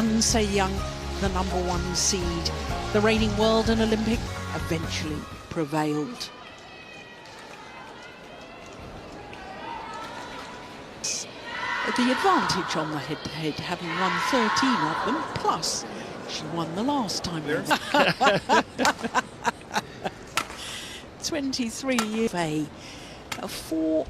An Se-young, the #1 seed, the reigning world and Olympic, eventually prevailed. The advantage on the head-to-head, having won 13 of them, plus she won the last time. 23 years. 4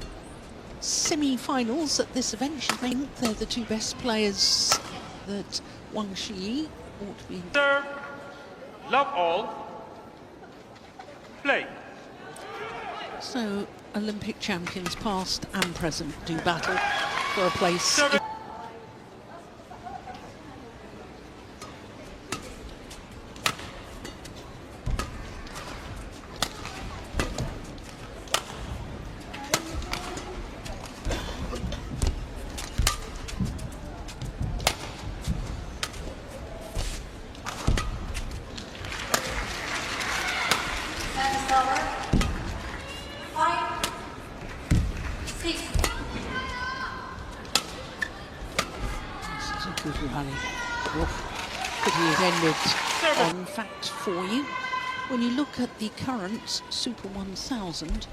semi-finals at this event. She think they're the 2 best players that Wang Shi ought to be. Serve, love all, play. So Olympic champions past and present do battle for a place. Good rally. Could he have ended on fact for you? When you look at the current Super 1000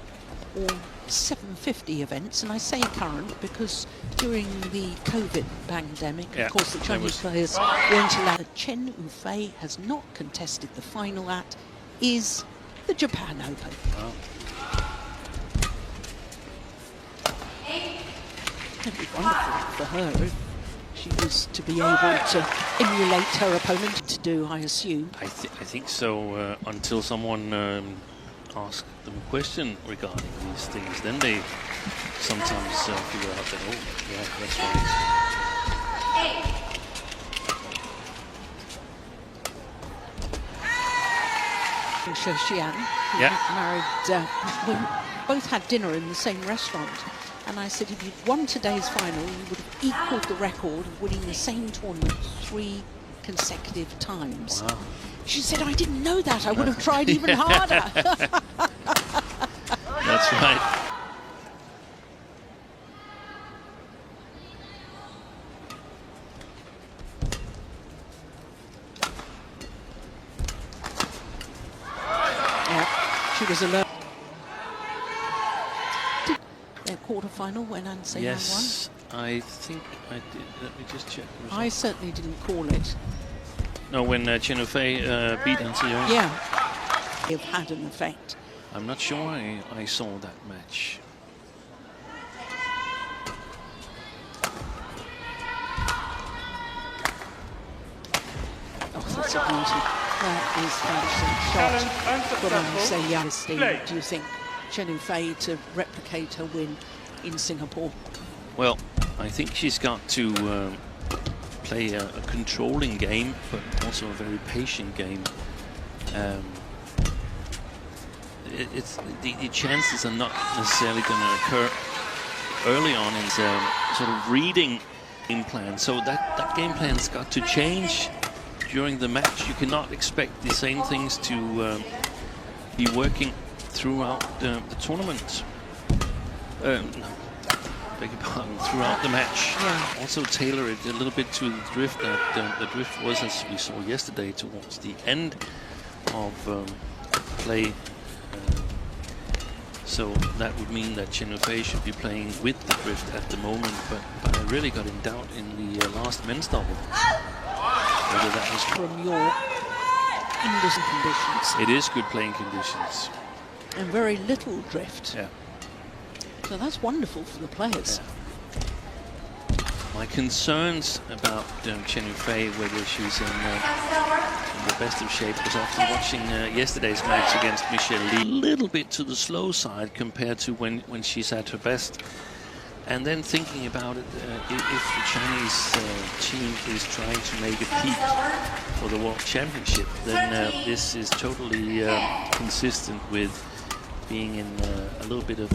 or 750 events, and I say current because during the COVID pandemic, of course, the Chinese players weren't allowed. Chen Yufei has not contested the final at is the Japan Open. Wow. It'd be wonderful for her if she was to be able to emulate her opponent to do, I assume. I think so, until someone asks them a question regarding these things. Then they sometimes figure out that, oh, yeah, that's right. Xian, married, we both had dinner in the same restaurant. And I said, if you'd won today's final, you would have equalled the record of winning the same tournament 3 consecutive times. Wow. She said, I didn't know that. I would have tried even harder. That's right. Yeah, she was alert. Their quarter-final when An Se-young won? Yes, I think I did. Let me just check. I certainly didn't call it. No, when Chen Yufei beat An Se-young. Yeah, it had an effect. I'm not sure I saw that match. Oh, that's a beauty. That is fantastic shot. But An Se-young, do you think Chen Yufei to replicate her win in Singapore? Well, I think she's got to play a controlling game, but also a very patient game. The chances are not necessarily going to occur early on in sort of reading game plan. So that game plan's got to change during the match. You cannot expect the same things to be working throughout the tournament. Beg your pardon, throughout the match. Yeah. Also tailor it a little bit to the drift that the drift was, as we saw yesterday, towards the end of play. So that would mean that Chen Yufei should be playing with the drift at the moment, but I really got in doubt in the last men's double whether that was from your English conditions. It is good playing conditions. And very little drift. Yeah. So that's wonderful for the players. Yeah. My concerns about Chen Yufei, whether she's in the best of shape, was after watching yesterday's match against Michelle Lee. A little bit to the slow side compared to when she's at her best. And then thinking about it, if the Chinese team is trying to make a peak for the World Championship, then this is totally consistent with being in a little bit of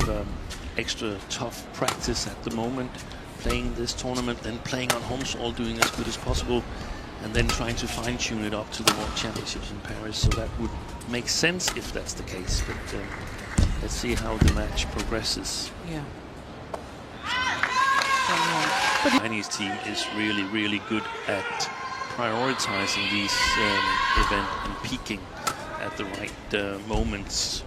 extra tough practice at the moment, playing this tournament, then playing on home soil, doing as good as possible, and then trying to fine-tune it up to the World Championships in Paris. So that would make sense if that's the case, but let's see how the match progresses. Yeah. But the Chinese team is really, really good at prioritizing these event and peaking at the right moments.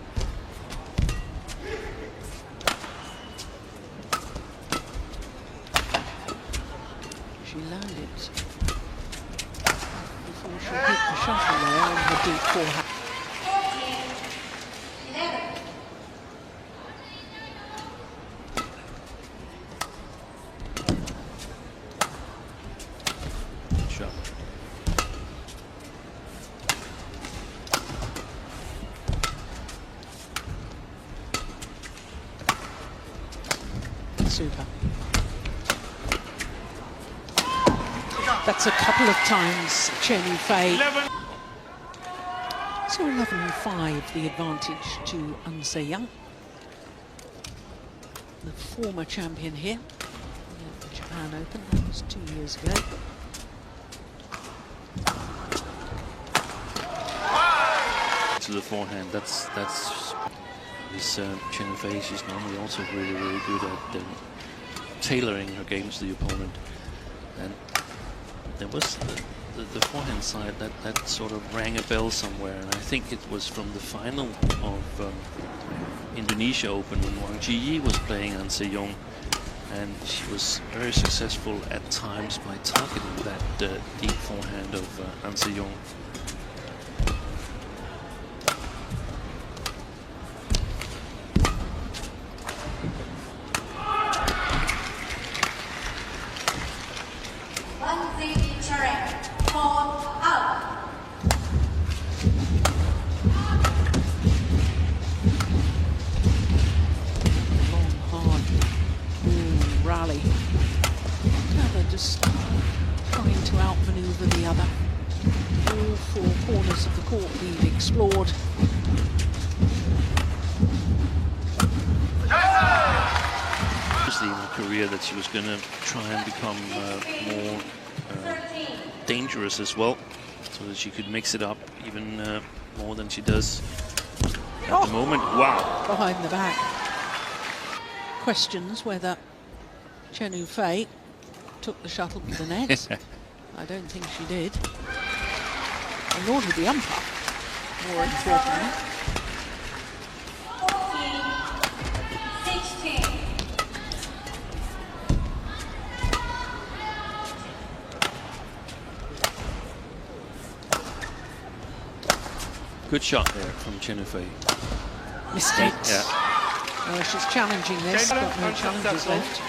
She landed before she hit the shuttle there on her deep forehand. Shot. Super. That's a couple of times Chenyufei. So 11-5, the advantage to An Se-young, the former champion here at the Japan Open. That was 2 years ago. To the forehand, that's this Chenyufei. She's normally also really good at tailoring her games to the opponent, and there was the forehand side that sort of rang a bell somewhere, and I think it was from the final of Indonesia Open when Wang Jiyi was playing An Se-young, and she was very successful at times by targeting that deep forehand of An Se-young. Rally. Another just trying to outmaneuver the other. All four corners of the court being explored. Obviously in her career that she was going to try and become more dangerous as well, so that she could mix it up even more than she does at the moment. Wow! Behind the back. Questions whether Chenyufei took the shuttle to the net. I don't think she did. And nor did the umpire, more importantly. 14-16. Good shot there from Chenyufei. Missed it. Yeah. She's challenging this, got no challenges left.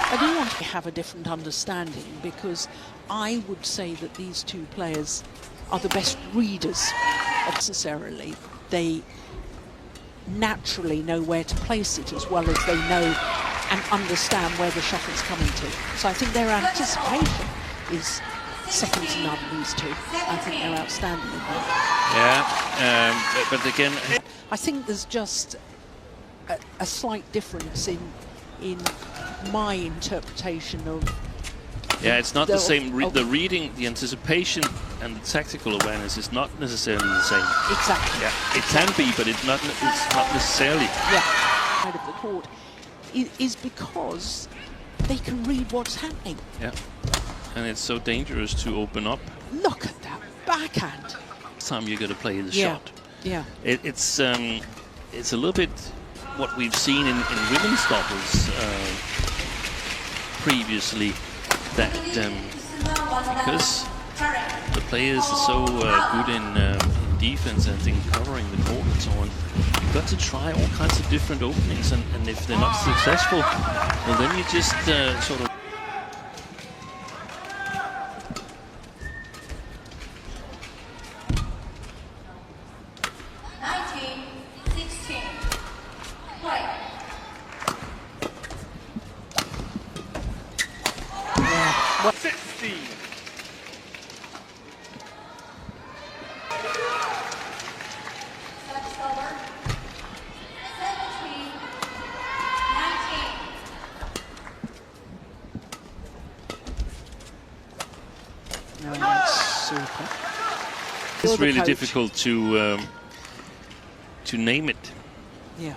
I do want to have a different understanding, because I would say that these two players are the best readers. Necessarily, they naturally know where to place it as well as they know and understand where the shuttle's coming to. So I think their anticipation is second to none, these two. I think they're outstanding in that. Yeah, but again, I think there's just a slight difference in my interpretation of. yeah, it's not the same. The reading, the anticipation, and the tactical awareness is not necessarily the same. Exactly. Yeah, it can be, but it's not necessarily. Yeah, side of the court is because they can read what's happening. Yeah, and it's so dangerous to open up. Look at that backhand. Next time you're going to play the Yeah. shot. Yeah. It's a little bit what we've seen in women's doubles previously, that because the players are so good in defense and in covering the court and so on, you've got to try all kinds of different openings, and if they're not successful, well, then you just sort of. Yeah. 16. It's really difficult to name it. Yeah.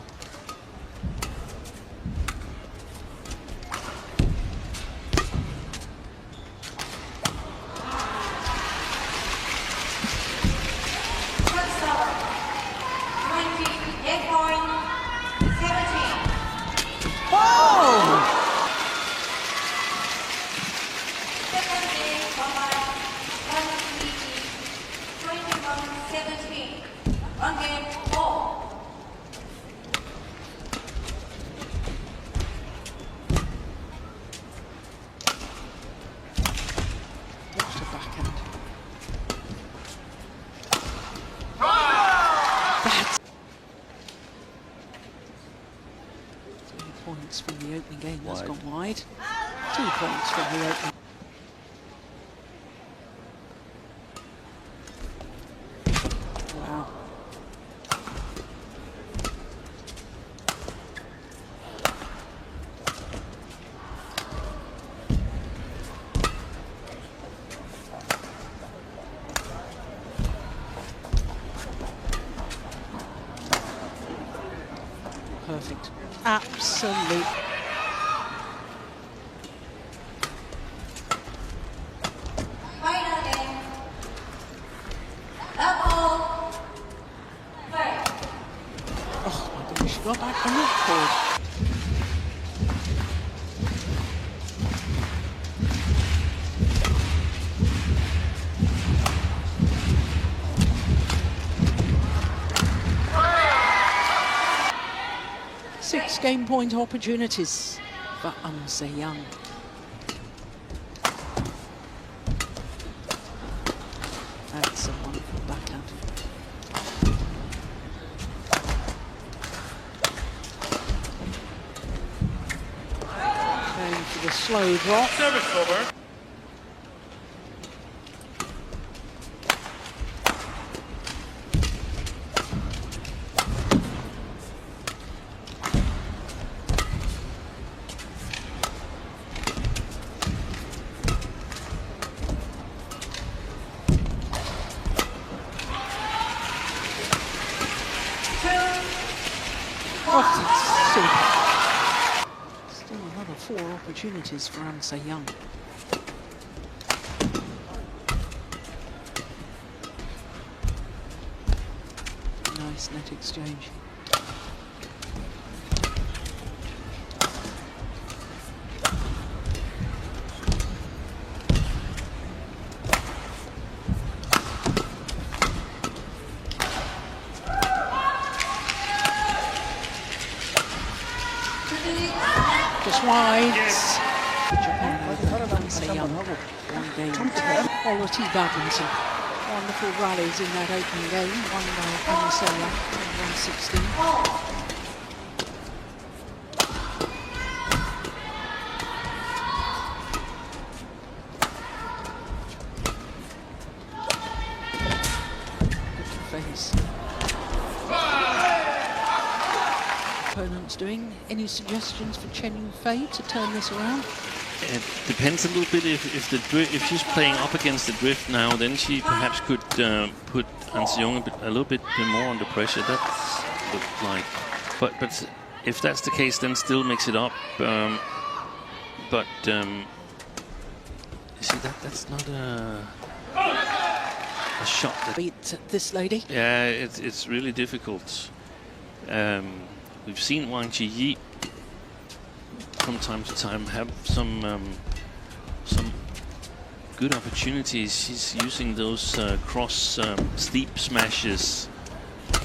Points from the opening game has gone wide. 2 points from the opening. Wow. Perfect. Absolute. Oh my goodness, she got back on that court. Six game point opportunities for Young. That's a wonderful backhand. Going for the slow drop. Service over. Oh, still another 4 opportunities for Young. Nice net exchange. Just wide. Japan Young. 1 game. Quality badminton. Wonderful rallies in that opening game. Won by Young in 116. Good face. Opponents doing. Any suggestions for Chenyou to turn this around? It depends a little bit if she's playing up against the drift now, then she perhaps could put Young a little bit more under pressure. That looked like, but if that's the case, then still mix it up. You see that's not a shot that Beat this lady. Yeah, it's really difficult. We've seen Wang Qi from time to time have some good opportunities. She's using those cross steep smashes a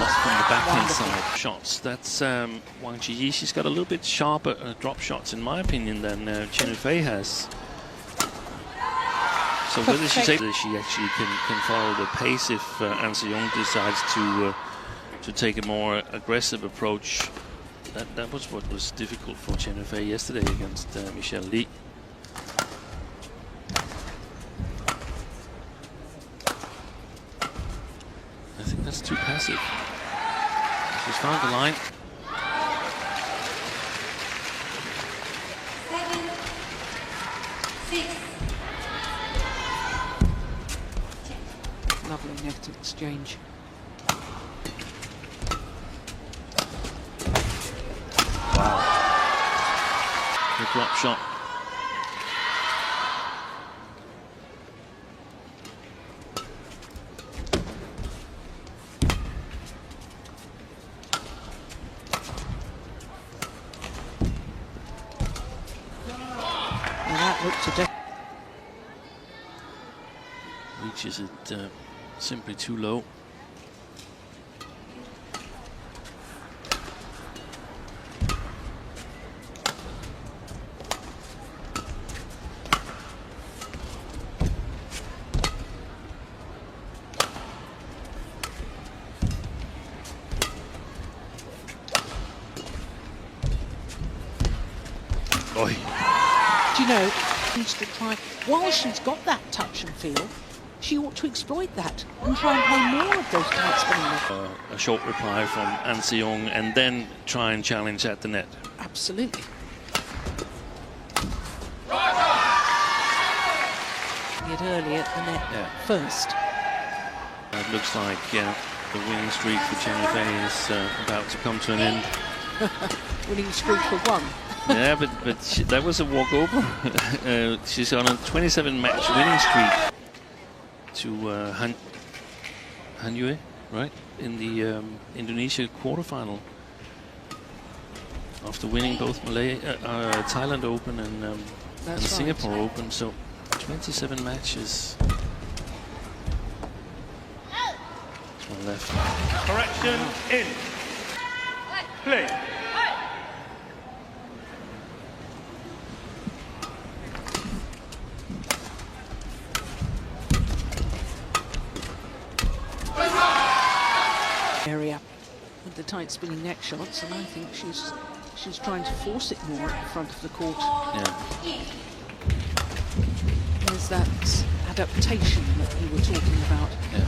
lot from the backhand side shots. That's Wang Qi. She's got a little bit sharper drop shots, in my opinion, than Chenyou has. So whether she actually can follow the pace if Young decides to take a more aggressive approach. That was what was difficult for Chenyou yesterday against Michelle Lee. I think that's too passive. She's found the line. 7, 6. Lovely net exchange. Wow. The drop shot. And that looked a Reaches it simply too low. Oi. Do you know, needs to try, while she's got that touch and feel, she ought to exploit that and try and play more of those tight spinning. A short reply from An Se-young and then try and challenge at the net. Absolutely. Get early at the net first. It looks like the winning streak for 천위페이 is about to come to an end. Winning streak for one. Yeah, but that was a walkover. She's on a 27-match winning streak to Hanyu, right, in the Indonesia quarterfinal. After winning both Thailand Open and Singapore Open, so 27 matches. One left. Correction in. Play. Area with the tight spinning neck shots, and I think she's trying to force it more at the front of the court. Yeah. There's that adaptation that you were talking about. Yeah.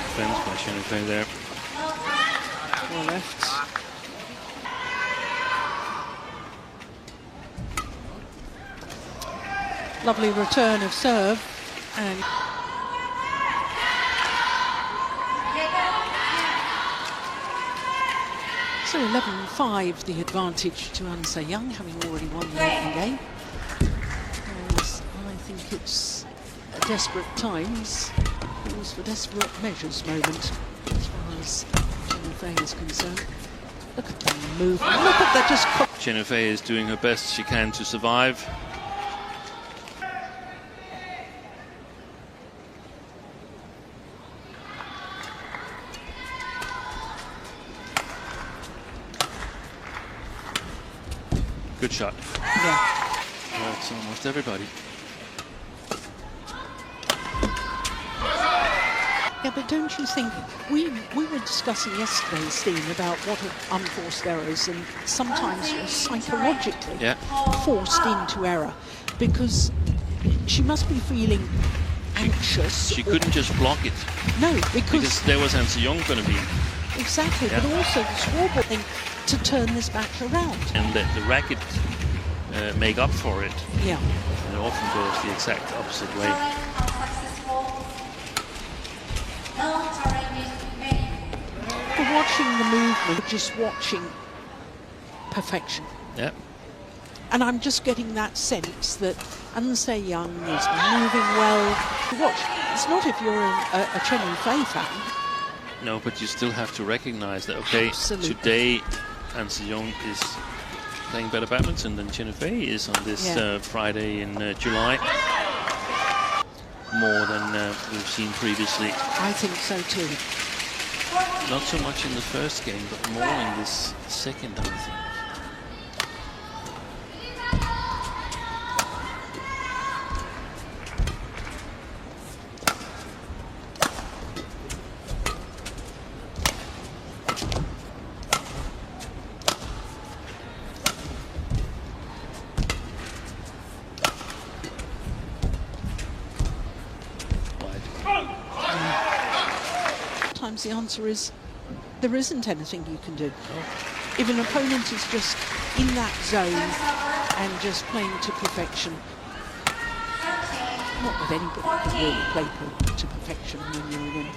Defense by 천위페이 there. Well left. Lovely return of serve, and so 11-5 the advantage to An Se-young, having already won the opening game. And I think it's desperate times, calls for desperate measures moment as far as 천위페이 is concerned. Look at the movement. Look at that, just 천위페이 is doing her best she can to survive. Good shot. yeah. That's almost everybody. Yeah, but don't you think, we were discussing yesterday, Steve, about what are unforced errors, and sometimes you're psychologically forced into error because she must be feeling anxious. She couldn't just block it. No, because there was An Se-young going to be. Exactly, but also the scoreboard thing to turn this match around. And let the racket make up for it. Yeah. And it often goes the exact opposite way. For watching the movement, just watching perfection. Yeah. And I'm just getting that sense that An Se-young is moving well. Watch, it's not if you're a 천위페이 fan. No, but you still have to recognize that, okay, Absolutely. today An Se-young is playing better badminton than 천위페이 is on this Friday in July. More than we've seen previously. I think so too. Not so much in the first game, but more in this second, I think. sometimes the answer is there isn't anything you can do. If an opponent is just in that zone and just playing to perfection, not that anybody can really play to perfection when you're in an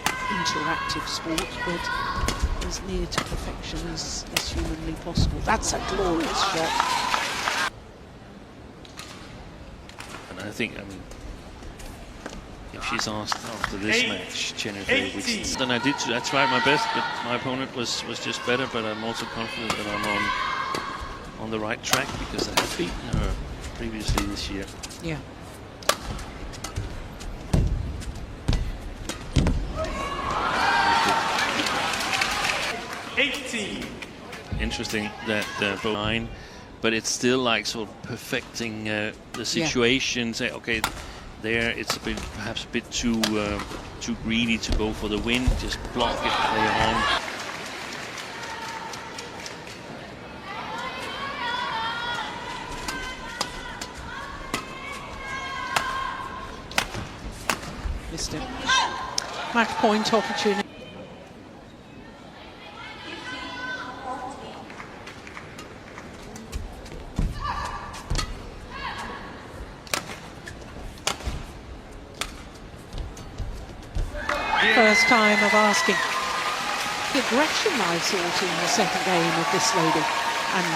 interactive sport, but as near to perfection as humanly possible. That's a glorious shot. And I think, I mean, if she's asked after this match, Chenyfei, which then I tried my best, but my opponent was just better. But I'm also confident that I'm on the right track because I have beaten her previously this year. Yeah. Interesting that both line, but it's still like sort of perfecting the situation. Say, okay, there it's perhaps a bit too greedy to go for the win. Just block it, play on. Missed it. Match point opportunity. First time of asking. The aggression I thought in the second game of this lady. And